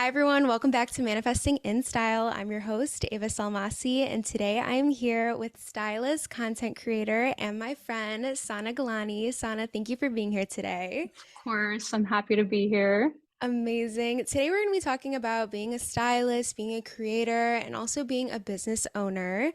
Hi, everyone. Welcome back to Manifesting in Style. I'm your host, avasalmaci, and today I'm here with stylist, content creator, and my friend, Sana Gilani. Sana, thank you for being here today. Of course, I'm happy to be here. Amazing. Today, we're going to be talking about being a stylist, being a creator, and also being a business owner.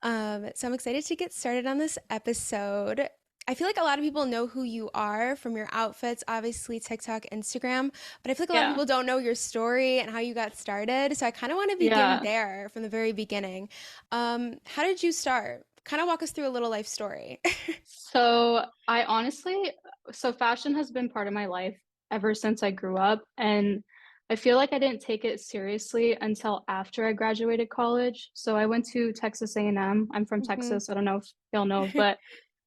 So I'm excited to get started on this episode. I feel like a lot of people know who you are from your outfits, obviously TikTok, Instagram, but I feel like a lot of Yeah, people don't know your story and how you got started. So I kind of want to begin yeah. there from the very beginning. How did you start? Kind of walk us through a little life story. So I honestly, so fashion has been part of my life ever since I grew up, and I feel like I didn't take it seriously until after I graduated college. So I went to Texas A&M. I'm from hmm Texas. I don't know if y'all know, but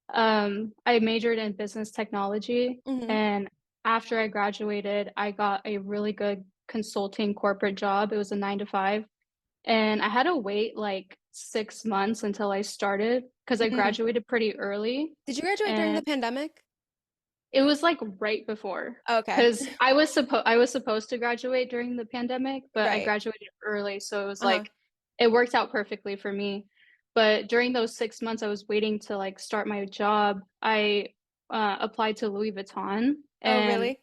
I majored in business technology, hmm and after I graduated, I got a really good consulting corporate job. It was a 9 to 5. And I had to wait like 6 months until I started because I hmm graduated pretty early. Did you graduate during the And pandemic? it was like right before Okay. because I was supposed to graduate during the pandemic, but I Right. graduated early, so it was Uh-huh. like it worked out perfectly for me. But during those 6 months I was waiting to like start my job, I applied to Louis Vuitton, Oh, and really?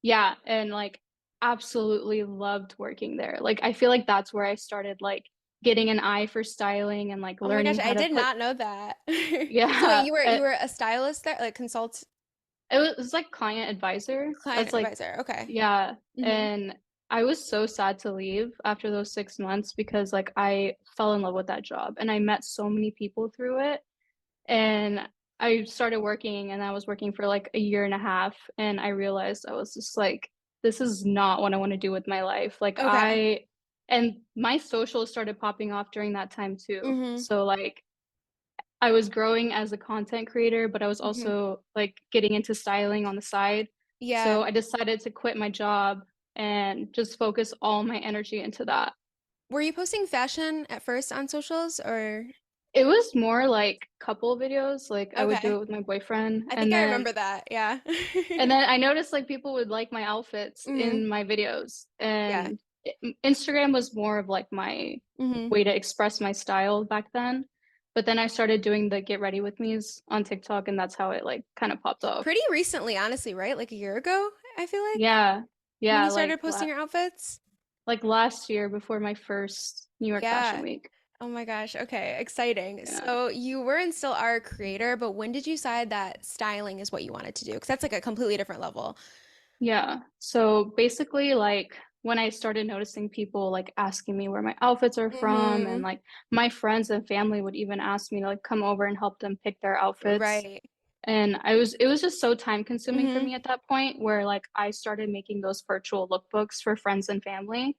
yeah, and like absolutely loved working there. Like I feel like that's where I started like getting an eye for styling and like Oh my gosh, learning I how to did put not know that. So wait, yeah, you were a stylist there, like consult it was like client advisor. client That's like advisor. Okay. yeah, hmm and I was so sad to leave after those 6 months because like I fell in love with that job and I met so many people through it. And I started working and I was working for like a year and a half and I realized I was just like, this is not what I want to do with my life. Okay. And my socials started popping off during that time too. hmm So like I was growing as a content creator, but I was hmm also like getting into styling on the side. Yeah. So I decided to quit my job and just focus all my energy into that. Were you posting fashion at first on socials or? It was more like couple videos, like I would do Okay. it with my boyfriend, I think I remember that. Yeah. and then I noticed like people would like my outfits hmm in my videos, Yeah. and Instagram was more of like my hmm way to express my style back then. But then I started doing the get ready with me's on TikTok, and that's how it like kind of popped off. Pretty recently, honestly, right? Like a year ago, I feel like, Yeah, when yeah, you started posting your outfits. like last year before my first New York Fashion Yeah. Week. Oh my gosh. Okay. Exciting. Yeah. So you were and still are a creator, but when did you decide that styling is what you wanted to do? Because that's like a completely different level. Yeah. So basically, like when I started noticing people like asking me where my outfits are from, and hmm like my friends and family would even ask me to like come over and help them pick their outfits. Right. And it was just so time consuming for hmm me at that point where like I started making those virtual lookbooks for friends and family.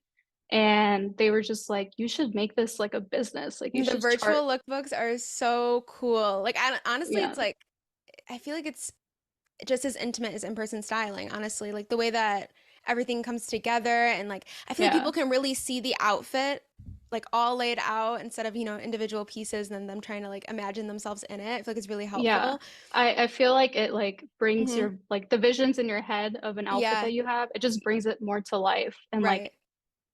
And they were just like, you should make this like a business. Like you The should chart. virtual lookbooks are so cool. Like, honestly, Yeah. it's like, I feel like it's just as intimate as in-person styling, honestly. Like the way that everything comes together and like I feel like Yeah. people can really see the outfit like all laid out instead of, individual pieces and then them trying to like imagine themselves in it. I feel like it's really Yeah. helpful. I feel like it like brings hmm your like the visions in your head of an outfit Yeah, that you have, it just brings it more to life and like right.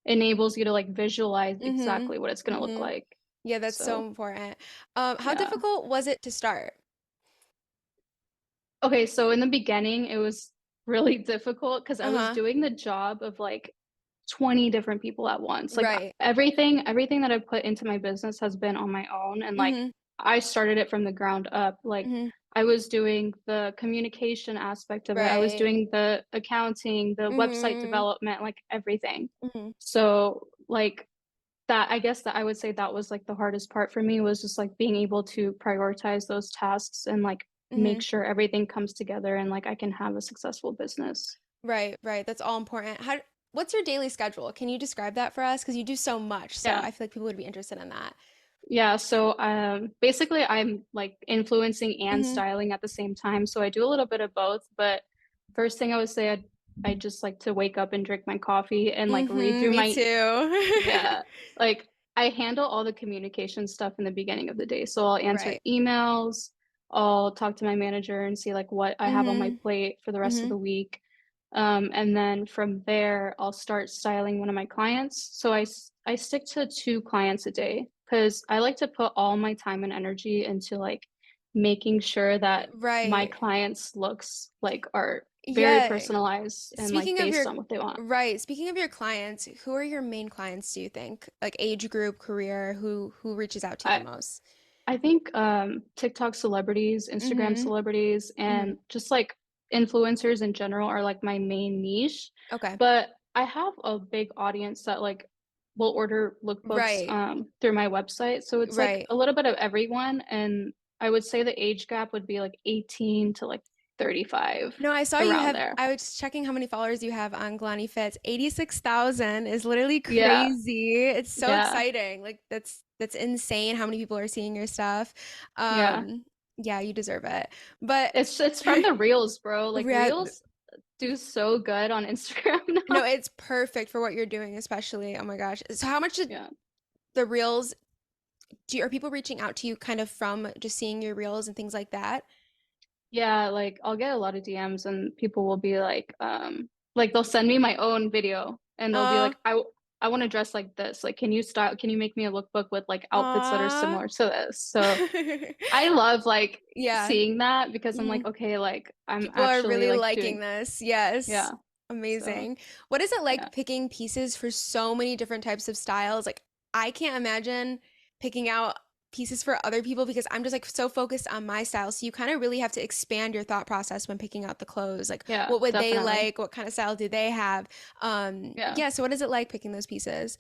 enables you to like visualize hmm exactly what it's gonna look hmm like. Yeah, that's so So important. How yeah. difficult was it to start? Okay, so in the beginning it was really difficult because I was Uh-huh. doing the job of like 20 different people at once. Like Right. everything that I've put into my business has been on my own, and like hmm I started it from the ground up. Like hmm I was doing the communication aspect of it. I was Right. doing the accounting, the website hmm development, like everything. hmm So like that I guess that I would say that was like the hardest part for me was just like being able to prioritize those tasks and like make hmm sure everything comes together and like I can have a successful business. Right, right. That's all important. What's your daily schedule? Can you describe that for us? Because you do so much, so Yeah. I feel like people would be interested in that. Yeah, so basically I'm like influencing and hmm styling at the same time. So I do a little bit of both, but first thing I would say I just like to wake up and drink my coffee and like read through Me my too. yeah, like I handle all the communication stuff in the beginning of the day. So I'll answer Right. emails, I'll talk to my manager and see like what I have on my hmm plate for the rest of hmm the week. And then from there, I'll start styling one of my clients. So I stick to two clients a day because I like to put all my time and energy into like making sure that my Right. clients' looks like are very Yeah. personalized and like Speaking of based your on what they want. right, speaking of your clients, who are your main clients, do you think? Like age group, career, who reaches out to you the I most? I think TikTok celebrities, Instagram Mm-hmm. celebrities, Mm-hmm. and just like influencers in general are like my main niche. Okay. But I have a big audience that like will order lookbooks Right. through my website. So it's like Right. a little bit of everyone. And I would say the age gap would be like 18 to like 35 No, I saw you around have, there. I was checking how many followers you have on Gilani Fits. 86,000 is literally Yeah. crazy. It's so Yeah. exciting. Like that's insane how many people are seeing your stuff. Yeah. Um, yeah, you deserve it. But It's from the reels, bro. Like yeah, reels do so good on Instagram no, now. it's perfect for what you're doing, especially. Oh my gosh. So how much did Yeah. the reels are people reaching out to you kind of from just seeing your reels and things like that? Yeah, like I'll get a lot of DMs and people will be like they'll send me my own video and they'll be Uh, like, I want to dress like this. Like, can you make me a lookbook with like outfits that are aw. similar to this? So I love like Yeah. seeing that because I'm Mhm. like, okay, like I'm People are actually really like liking doing, this. Yes. yeah. So Amazing. What is it yeah. like picking pieces for so many different types of styles? Like, I can't imagine picking out pieces for other people because I'm just like so focused on my style. So you kind of really have to expand your thought process when picking out the clothes. Like, Yeah, what would they definitely. like? What kind of style do they have? Yeah. Yeah, so what is it like picking those pieces?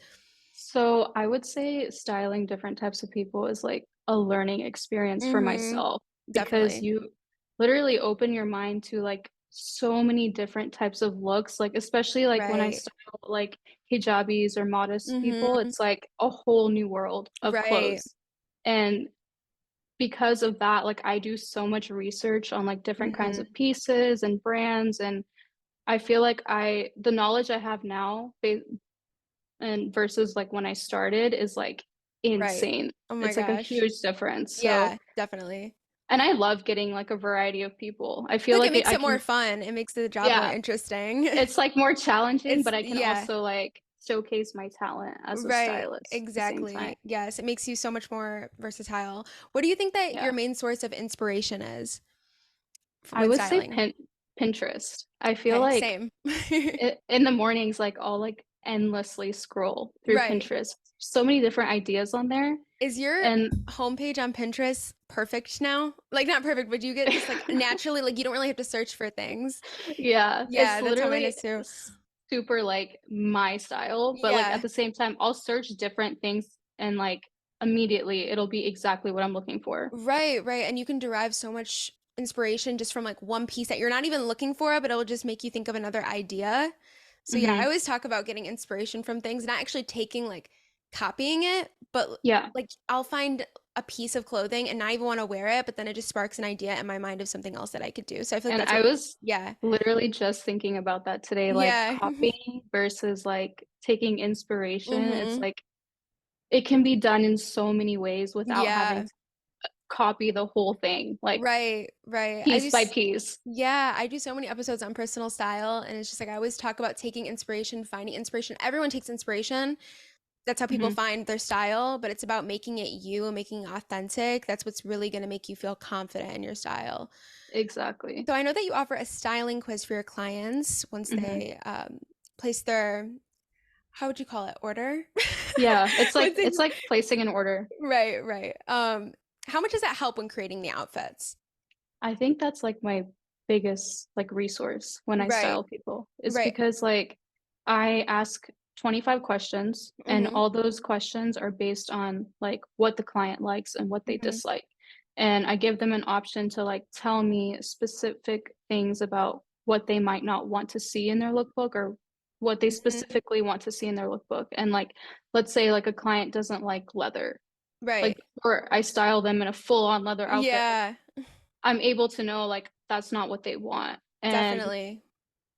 So I would say styling different types of people is like a learning experience for Mm-hmm. myself because Definitely. you literally open your mind to like so many different types of looks, like especially like when I Right. style like hijabis or modest people, Mm-hmm. it's like a whole new world of Right. clothes. And because of that, like I do so much research on like different kinds Mm-hmm. of pieces and brands and I feel like the knowledge I have now and versus like when I started is like Right. insane. Oh my It's like a gosh. huge difference. So, Yeah, definitely. and I love getting like a variety of people. I I feel feel like it like makes I it more can, fun. It makes the job more yeah, interesting. it's like more challenging, It's but I can yeah, also like showcase my talent as a right. stylist at the same time. Exactly. Yes, it makes you so much more versatile. What do you think that your Yeah. main source of inspiration is I when would say styling? Pinterest. I feel Okay, like same. in the mornings, like I'll like endlessly scroll through Right. Pinterest. So many different ideas on there. Is your And homepage on Pinterest perfect now? Like not perfect, but you get just like naturally like you don't really have to search for things. yeah, it's Yeah, that's how mine literally is too. super like my style, but like at Yeah. the same time, I'll search different things and like immediately it'll be exactly what I'm looking for. Right, right. And you can derive so much inspiration just from like one piece that you're not even looking for, but it'll just make you think of another idea. So yeah, I Hmm. always talk about getting inspiration from things, not actually taking like copying it, but Yeah. like I'll find a piece of clothing and not even want to wear it, but then it just sparks an idea in my mind of something else that I could do. So I feel like And that's I what, was yeah. literally just thinking about that today, like Yeah. copying versus like taking inspiration. It's Hmm. like it can be done in so many ways without having Yeah. to copy the whole thing, like Right, right. piece by piece. Yeah, I do so many episodes on personal style, and it's just like I always talk about taking inspiration, finding inspiration. Everyone takes inspiration. That's how people Hmm. find their style, but it's about making it you and making it authentic. That's what's really going to make you feel confident in your style. Exactly. So I know that you offer a styling quiz for your clients once Hmm. they place their, how would you call it, order? Yeah, Once they, it's like placing an order. right, right. How much does that help when creating the outfits? I think that's like my biggest like resource when I Right, style people is right. because like I ask 25 questions and Mm-hmm, all those questions are based on like what the client likes and what they mm-hmm, dislike. And I give them an option to like tell me specific things about what they might not want to see in their lookbook or what they mm-hmm. specifically want to see in their lookbook. And like let's say like a client doesn't like leather. Like Right. or I style them in a full on leather outfit. Yeah, I'm able to know like that's not what they want. And definitely.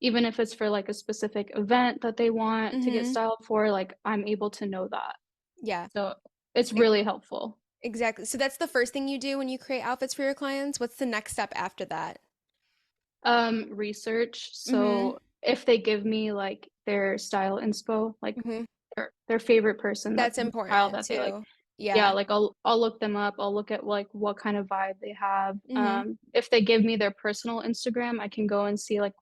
even if it's for like a specific event that they want to get Mm-hmm. styled for, like I'm able to know that. Yeah, So it's e- really helpful. exactly. So that's the first thing you do when you create outfits for your clients. What's the next step after that? Research. Mm-hmm. So if they give me like their style inspo, like Hmm. their favorite person that That's whose style important that they like. too. Yeah, Yeah. like I'll look them up. I'll look at like what kind of vibe they have. Hmm. If they give me their personal Instagram, I can go and see like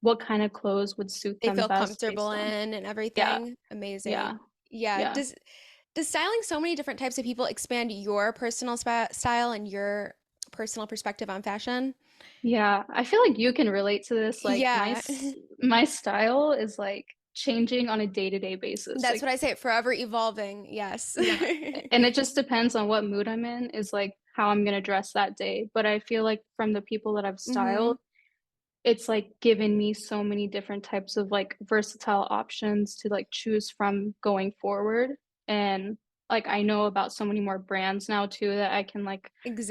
what kind of clothes would suit They them feel best comfortable based on. in and Yeah, everything. Amazing. yeah, Yeah. yeah. Does styling so many different types of people expand your personal style and your personal perspective on fashion? Yeah, I feel like you can relate to this. Like Yeah. my style is like changing on a day-to-day basis. That's Like what I say, forever evolving. Yes. yeah, and it just depends on what mood I'm in is like how I'm gonna dress that day. But I feel like from the people that I've Hmm. styled, it's like given me so many different types of like versatile options to like choose from going forward. And like I know about so many more brands now too that I can like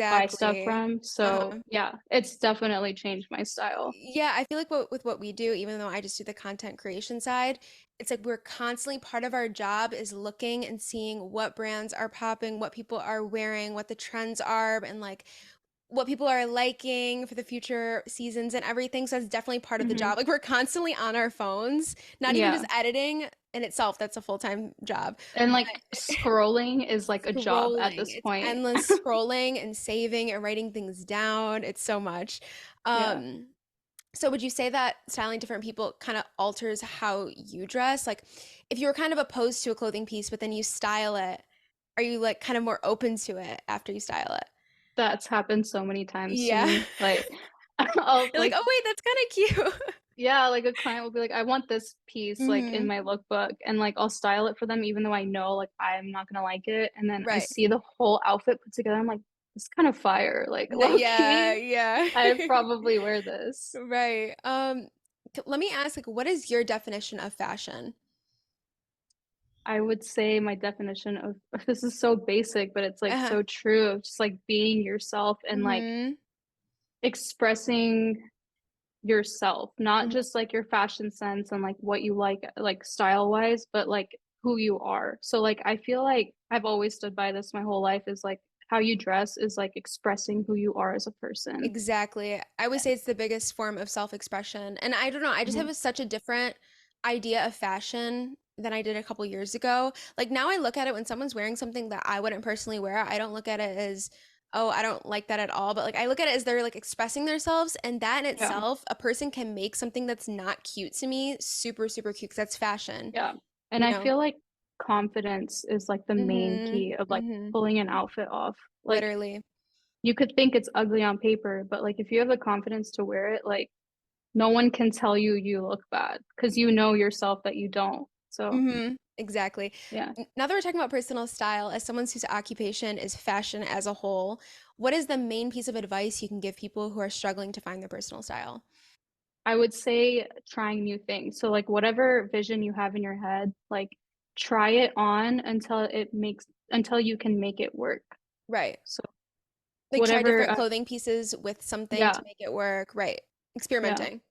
buy stuff Exactly. from. So Uh-huh. yeah, it's definitely changed my style. Yeah, I feel like with what we do, even though I just do the content creation side, it's like we're constantly part of our job is looking and seeing what brands are popping, what people are wearing, what the trends are, and like what people are liking for the future seasons and everything. So that's definitely part of the Hmm. job. Like we're constantly on our phones, not even just Yeah. editing in itself, that's a full-time job. And like scrolling is like a job at Scrolling. this It's point. endless scrolling and saving and writing things down. It's so much. Yeah. Um, so would you say that styling different people kind of alters how you dress? Like if you were kind of opposed to a clothing piece, but then you style it, are you like kind of more open to it after you style it? That's happened so many times to Yeah. me. Like I'll You're like, like oh wait, that's kind of cute. yeah, like a client will be like, I want this piece like in Hmm. my lookbook and like I'll style it for them even though I know like I'm not gonna like it. And then I Right. see the whole outfit put together. I'm like, it's kind of fire. Like low Yeah, key, yeah. I probably wear this. Right. Let me ask, like, what is your definition of fashion? I would say my definition of this is so basic, but it's like Uh-huh. so true of just like being yourself and like Hmm. expressing yourself, not Hmm. just like your fashion sense and like what you like style wise, but like who you are. So like I feel like I've always stood by this my whole life is like how you dress is like expressing who you are as a person. Exactly. I would say it's the biggest form of self-expression. And I don't know, I just Mhm. have such a different idea of fashion than I did a couple years ago. Like now I look at it when someone's wearing something that I wouldn't personally wear, I don't look at it as, oh, I don't like that at all. But like I look at it as they're like expressing themselves, and that in Yeah, itself, a person can make something that's not cute to me super, super cute because that's fashion, yeah. And you I know? feel like confidence is like the main Mm-hmm. key of like Mm-hmm. pulling an outfit off. Like Literally. you could think it's ugly on paper, but like if you have the confidence to wear it, like no one can tell you you look bad because you know yourself that you don't. So, Mm-hmm. Exactly. yeah. Now that we're talking about personal style, as someone whose occupation is fashion as a whole, what is the main piece of advice you can give people who are struggling to find their personal style? I would say trying new things. So like whatever vision you have in your head, like try it on until you can make it work. Right. So Like try whatever different clothing pieces with something to yeah, make it work. Right. yeah. Experimenting.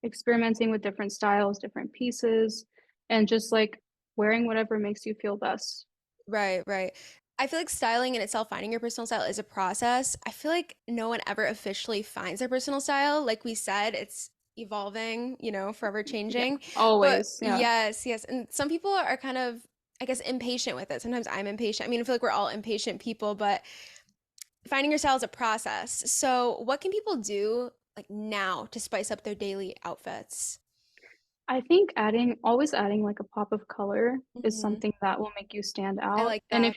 Experimenting with different styles, different pieces, and just like wearing whatever makes you feel best. Right, right. I feel like styling in itself, finding your personal style is a process. I feel like no one ever officially finds their personal style. Like we said, it's evolving, forever Yeah, changing. But always. Yeah. yes, yes. And some people are kind of, I guess, impatient with it. Sometimes I'm impatient. I mean, I feel like we're all impatient people, but finding your style is a process. So, what can people do like now to spice up their daily outfits? I think always adding like a pop of color is Hmm. something that will make you stand I out. like And that.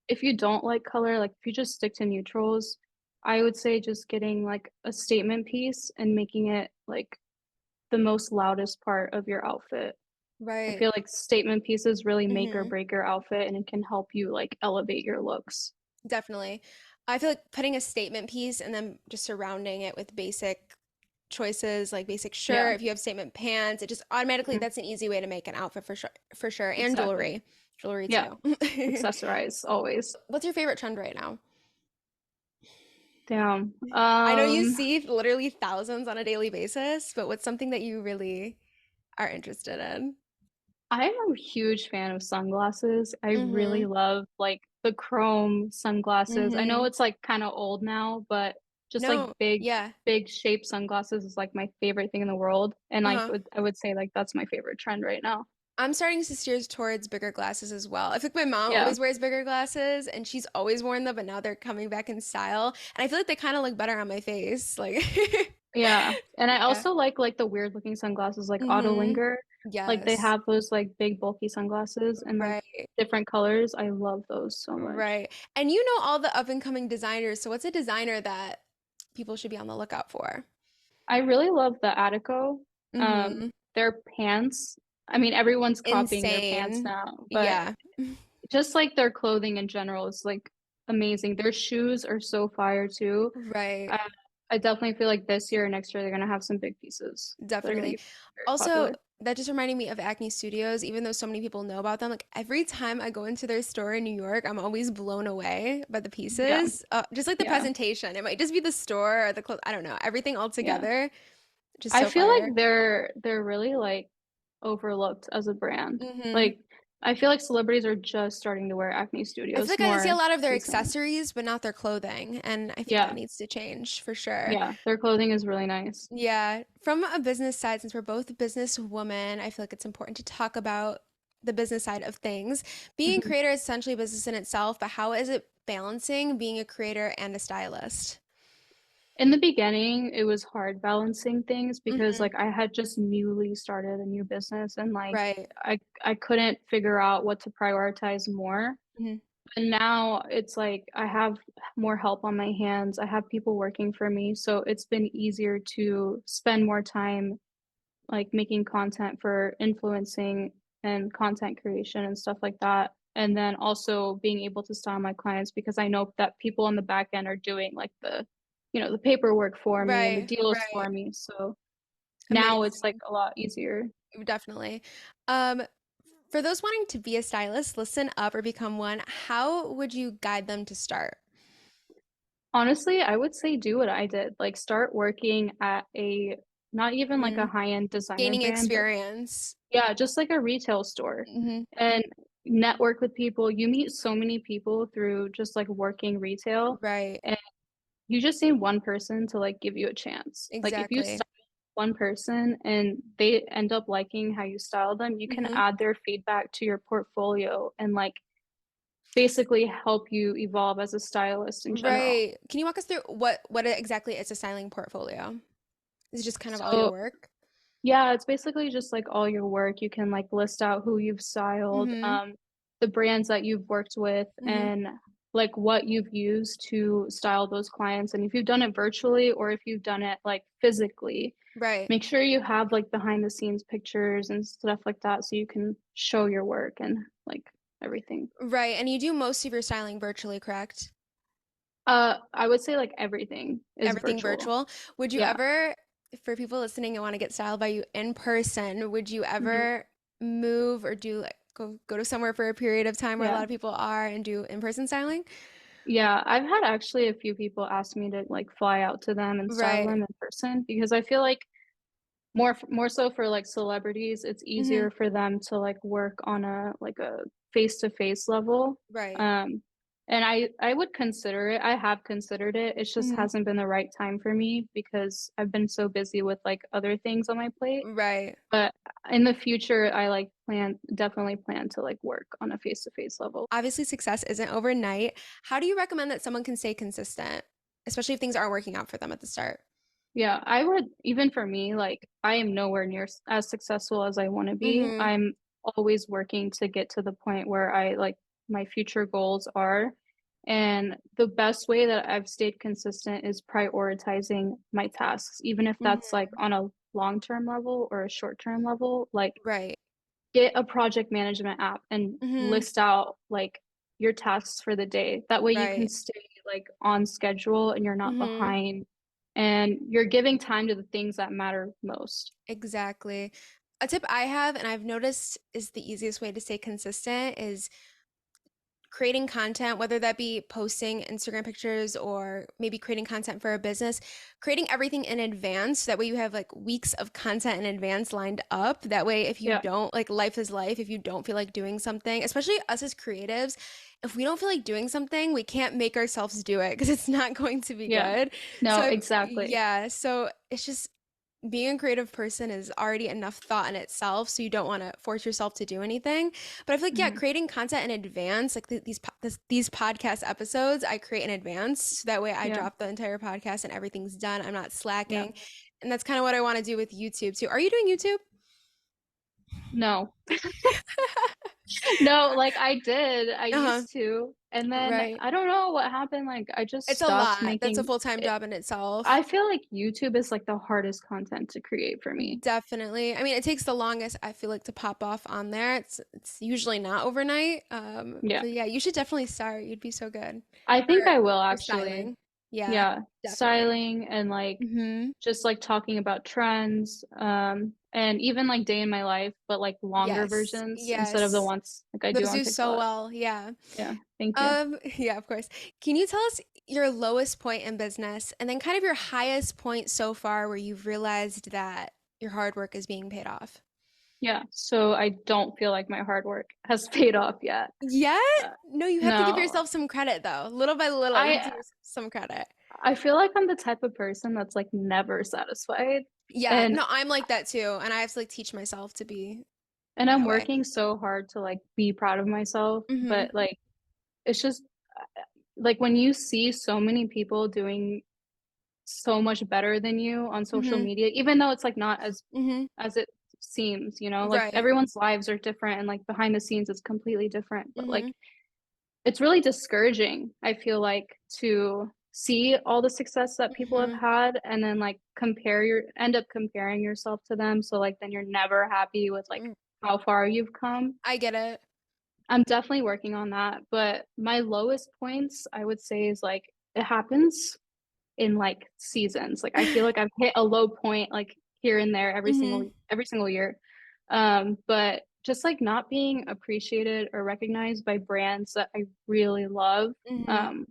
if you don't like color, like if you just stick to neutrals, I would say just getting like a statement piece and making it like the most loudest part of your outfit. I Right. feel like statement pieces really make or Hmm. break your outfit and it can help you like elevate your looks. Definitely. I feel like putting a statement piece and then just surrounding it with basic choices like basic Yeah. shirt, if you have statement pants, it just automatically Mhm. that's an easy way to make an outfit for sure, for sure. And Exactly. jewelry. Jewelry Yeah. too. Accessorize always. What's your favorite trend right now? Damn. I know you see literally thousands on a daily basis, but what's something that you really are interested in? I'm a huge fan of sunglasses. I really Mm-hmm. love like the chrome sunglasses. I know Mm-hmm. it's like kind of old now, but just like No. Yeah. big shape sunglasses is like my favorite thing in the world. And like Uh-huh. I would say like that's my favorite trend right now. I'm starting to steer towards bigger glasses as well. I feel like my mom Yeah. always wears bigger glasses and she's always worn them, but now they're coming back in style. And I feel like they kind of look better on my face. Like, Yeah. And I yeah. also like the weird looking sunglasses like Auto Mm-hmm. Linger. Like they Yes. have those like big bulky sunglasses and like Right. different colors. I love those so much. Right. And you know all the up and coming designers. So what's a designer that people should be on the lookout for? I really love the Attico. Mm-hmm. Their pants. I mean, everyone's copying their pants Insane. now, but Yeah. just like their clothing in general is like amazing. Their shoes are so fire too. Right. Uh, I definitely feel like this year or next year they're gonna have some big pieces that are gonna Definitely. get very Also, popular. that just reminded me of Acne Studios, even though so many people know about them. Like every time I go into their store in New York, I'm always blown away by the Yeah, pieces. Just like the yeah, presentation. It might just be the store or the clothes. I don't know. Everything all yeah. together, just I so feel like fire. they're really like overlooked as a brand. Hmm. Like I feel like celebrities are just starting to wear Acne I feel Studios like I see a more lot of their recently. accessories, but not their clothing. And I think that Yeah, needs to change for sure. yeah, their clothing is really nice. Yeah, from a business side, since we're both business women, I feel like it's important to talk about the business side of things. Being a Mhm. creator is essentially a business in itself, but how is it balancing being a creator and a stylist? In the beginning, it was hard balancing things because Hmm. like I had just newly started a new business and like Right. I couldn't figure out what to prioritize more. Hmm. And now it's like I have more help on my hands. I have people working for me, so it's been easier to spend more time like making content for influencing and content creation and stuff like that. And then also being able to style my clients because I know that people on the back end are doing like the paperwork for me and the Right. deals Right. for me. So now it's like Amazing. a lot easier. Definitely. Um, for those wanting to be a stylist, listen up or become one, how would you guide them to start? Honestly, I would say do what I did. Like start working at a not even like a Hmm. high-end designer Gaining brand, but experience. yeah, just like a retail store Hmm. and network with people. You meet so many people through just like working retail. Right. And you just need one person to like give you a chance. Like if you Exactly. style one person and they end up liking how you style them, you can Hmm. add their feedback to your portfolio and like basically help you evolve as a stylist in general. Right. Can you walk us through what exactly is a styling portfolio? Is it just kind of all your So work? yeah, it's basically just like all your work. You can like list out who you've styled, Mm-hmm. the brands that you've worked with, Mm-hmm. and like what you've used to style those clients. And if you've done it virtually or if you've done it like physically, Right. make sure you have like behind the scenes pictures and stuff like that so you can show your work and like everything. Right. And you do most of your styling virtually, correct? I would say like everything is Everything virtual. virtual. Would you Yeah. ever, for people listening and want to get styled by you in person, would you Mhm. ever move or do like go to somewhere for a period of time where a Yeah. lot of people are and do in-person styling? Yeah, I've had actually a few people ask me to like fly out to them and style Right. them in person because I feel like more so for like celebrities, it's Mm-hmm. easier for them to like work on a face-to-face level. Right. Um, and I would consider it. I have considered it. It just Mm-hmm. hasn't been the right time for me because I've been so busy with like other things on my plate. Right. But in the future, I like definitely plan to like work on a face-to-face level. Obviously, success isn't overnight. How do you recommend that someone can stay consistent, especially if things aren't working out for them at the start? Yeah, I would even for me, like I am nowhere near as successful as I want to be. Mm-hmm. I'm always working to get to the point where I like my future goals are. And the best way that I've stayed consistent is prioritizing my tasks, even if that's Mm-hmm. like on a long-term level or a short-term level. Like Right. get a project management app and Mm-hmm. list out like your tasks for the day. That way you can Right. stay like on schedule and you're not Mm-hmm. behind and you're giving time to the things that matter most. Exactly. A tip I have, and I've noticed is the easiest way to stay consistent is creating content, whether that be posting Instagram pictures or maybe creating content for a business, creating everything in advance. So that way you have like weeks of content in advance lined up. That way, if you Yeah. don't, like life is life, if you don't feel like doing something, especially us as creatives, if we don't feel like doing something, we can't make ourselves do it because it's not going to be Yeah. good. No, So, exactly. yeah, so it's just being a creative person is already enough thought in itself, so you don't want to force yourself to do anything. But I feel like, yeah, Hmm. creating content in advance, like these podcast episodes, I create in advance, so that way I Yeah. drop the entire podcast and everything's done. I'm not Yeah. slacking, and that's kind of what I want to do with YouTube too. Are you doing YouTube? No. No, like I did. I Uh-huh. used to. And then Right. I don't know what happened. Like I just It's a stopped lot. That's a making full-time it. job in itself. I feel like YouTube is like the hardest content to create for me. Definitely. I mean, it takes the longest, I feel like, to pop off on there. It's usually not overnight. Yeah. But yeah, you should definitely start. You'd be so good I for think I will for actually. styling. Yeah, Yeah. definitely. Styling and like Mm-hmm. just like talking about trends, and even like day in my life, but like longer Yes. versions instead of the Yes. ones like I do Those on do so TikTok. well. Yeah. Yeah. Thank you. Yeah, of course. Can you tell us your lowest point in business and then kind of your highest point so far where you've realized that your hard work is being paid off? Yeah. So I don't feel like my hard work has paid off yet. Yet? Uh, No, you have to give no. yourself some credit though. Little by little, you have to I give yourself some credit. I feel like I'm the type of person that's like never satisfied. Yeah, And no, I'm like that too, and I have to like teach myself to be I'm that way. working so hard to like be proud of myself, Hmm. but like it's just like when you see so many people doing so much better than you on social Hmm. media, even though it's like not Hmm. as it seems, you know, like Right. everyone's lives are different and like behind the scenes it's completely different, but like Hmm. it's really discouraging, I feel like, to see all the success that people have Hmm. had and then like end up comparing yourself to them. So like then you're never happy with like how far you've come. I get it. I'm definitely working on that. But my lowest points, I would say, is like it happens in like seasons. Like I feel like I've hit a low point like here and there Hmm. every single year. But just like not being appreciated or recognized by brands that I really love. Hmm. Um,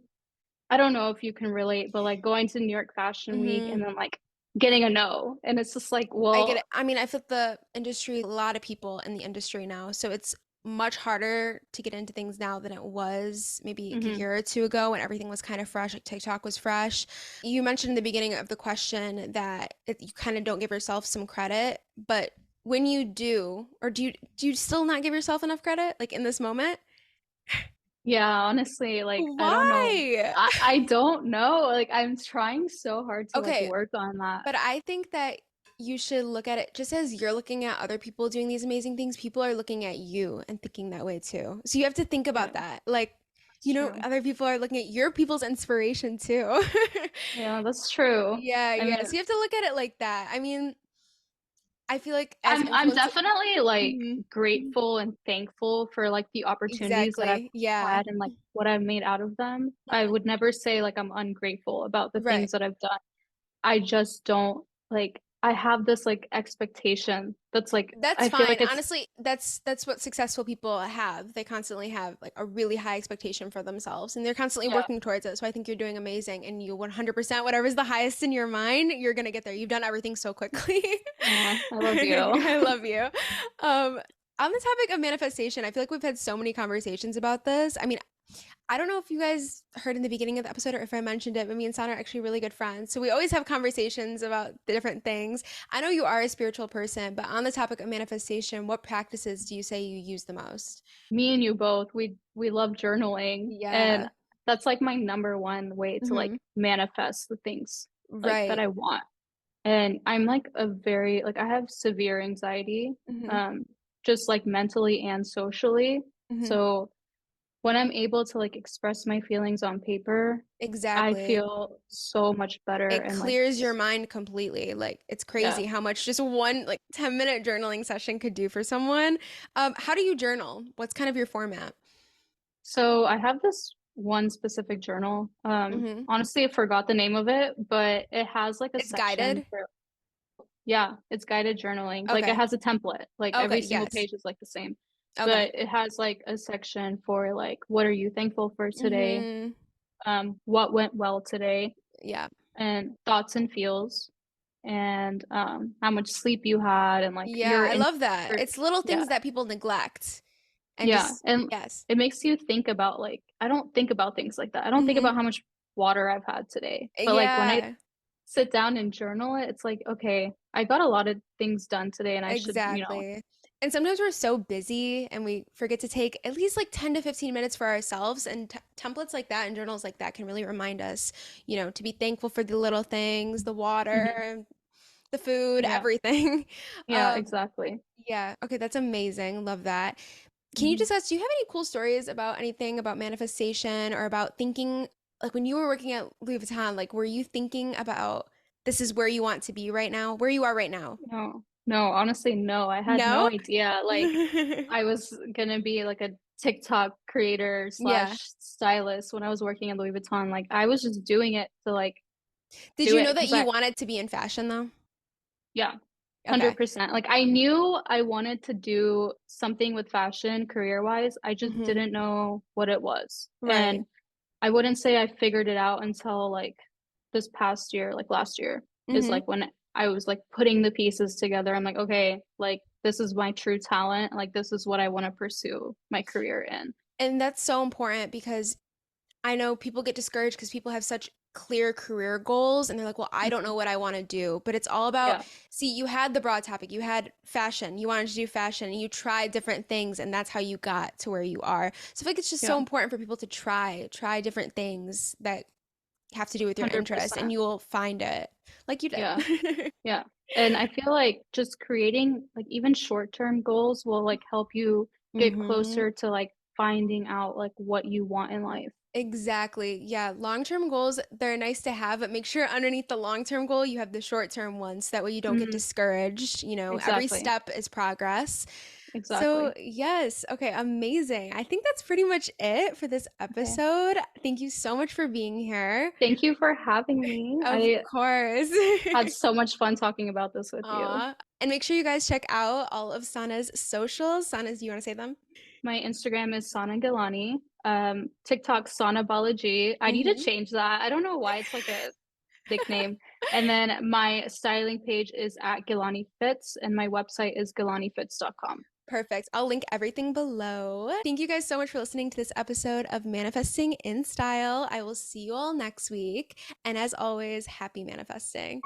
I don't know if you can relate, but like going to New York Fashion Week Hmm. and then like getting a no, and it's just like, I get it. well, I mean, I feel the industry, a lot of people in the industry now, so it's much harder to get into things now than it was maybe like a mhm. year or two ago when everything was kind of fresh, like TikTok was fresh. You mentioned in the beginning of the question that you kind of don't give yourself some credit, but when you do, or do you still not give yourself enough credit, like in this moment? Yeah, honestly, like I don't know. Why? I don't know. Like I'm trying so hard to like Okay, work on that. but I think that you should look at it just as you're looking at other people doing these amazing things, people are looking at you and thinking that way too. So you have to think Yeah, about that. Like, that's true. other people are looking at your people's inspiration too. Yeah, that's true. Yeah, I yeah. mean, So you have to look at it like that. I mean, I feel like as I'm influencers, definitely like mhm, grateful and thankful for like the opportunities that I've exactly. Yeah. had and like what I've made out of them. I Mhm. would never say like I'm ungrateful about the Right. things that I've done. I just don't like I have this like expectation that's like That's I feel like fine. it's Honestly, that's what successful people have. They constantly have like a really high expectation for themselves and they're constantly yeah, working towards it. So I think you're doing amazing and you 100% whatever's the highest in your mind, you're going to get there. You've done everything so quickly. I love you. I love you. On the topic of manifestation, I feel like we've had so many conversations about this. I mean, I don't know if you guys heard in the beginning of the episode or if I mentioned it, but me and Sana are actually really good friends. So we always have conversations about the different things. I know you are a spiritual person, but on the topic of manifestation, what practices do you say you use the most? Me and you both, we love journaling and Yeah. that's like my number one way to like Hmm. manifest the things like that Right. I want. And I'm like a very like I have severe anxiety, Hmm. um, just like mentally and socially. Hmm. So when I'm able to like express my feelings on paper, I Exactly. feel so much better It and like clears your just mind completely. Like it's yeah. crazy how much just one like 10-minute journaling session could do for someone. How do you journal? What's kind of your format? So I have this one specific journal. Hmm. Honestly, I forgot the name of it, but it has like a It's section guided. for yeah, it's guided journaling. Like it Okay. has a template. Like Okay. every single Yes. page is like the same. Okay. but it has like a section for like what are you thankful for today, Mm-hmm. what went well today, Yeah. and thoughts and feels, and how much sleep you had, and like Yeah, your I in love that. your It's little yeah, things that people neglect and yeah, just and yes. it makes you think about like I don't think about things like that. I don't think Mm-hmm. about how much water I've had today. But like when I Yeah, sit down and journal it, it's like, okay, I got a lot of things done today and I should, exactly. And sometimes we're so busy and we forget to take at least like 10 to 15 minutes for ourselves. And templates like that and journals like that can really remind us, to be thankful for the little things, the Mhm. water, the food, Yeah. everything. Yeah, Um, exactly. yeah. Okay, that's amazing. Love that. Can you Mhm. discuss, do you have any cool stories about anything about manifestation or about thinking, like when you were working at Louis Vuitton, like were you thinking about this is where you want to be right now, where you are right now? No. No, honestly, no. I had no No? idea like I was gonna be like a TikTok creator Yeah. slash stylist when I was working at Louis Vuitton. Like I was just doing it to like Did do you it know that because you I wanted to be in fashion though? yeah, Okay. 100%. Like I knew I wanted to do something with fashion career-wise. I just Mm-hmm. didn't know what it was. Right. And I wouldn't say I figured it out until like this past year, like last year, is Mm-hmm. like when I was like putting the pieces together. I'm like, okay, like this is my true talent. Like this is what I want to pursue my career in. And that's so important because I know people get discouraged because people have such clear career goals and they're like, well, I don't know Mhm. what I want to do. But it's all about, Yeah, see, you had the broad topic, you had fashion, you wanted to do fashion, and you tried different things, and that's how you got to where you are. So I feel like it's just so yeah, important for people to try different things that have to do with your interest, and 100%. you will find it like you Yeah, did. yeah. And I feel like just creating like even short-term goals will like help you get hmm closer to like finding out like what you want in life. Exactly. Yeah. Long-term goals, they're nice to have, but make sure underneath the long-term goal, you have the short-term ones. That way you don't get Hmm. discouraged. Every Exactly. step is progress. So, Exactly. yes. Okay. Amazing. I think that's pretty much it for this Okay. episode. Thank you so much for being here. Thank you for having me. Of I course. had so much fun talking about this with you. Aw. And make sure you guys check out all of Sana's socials. Sana's, do you want to say them? My Instagram is Sana Gilani. TikTok Sana Balaji. I need to hmm change that. I don't know why it's like a nickname. And then my styling page is at Gilani Fits, and my website is gilanifits.com. Perfect. I'll link everything below. Thank you guys so much for listening to this episode of Manifesting in Style. I will see you all next week. And as always, happy manifesting.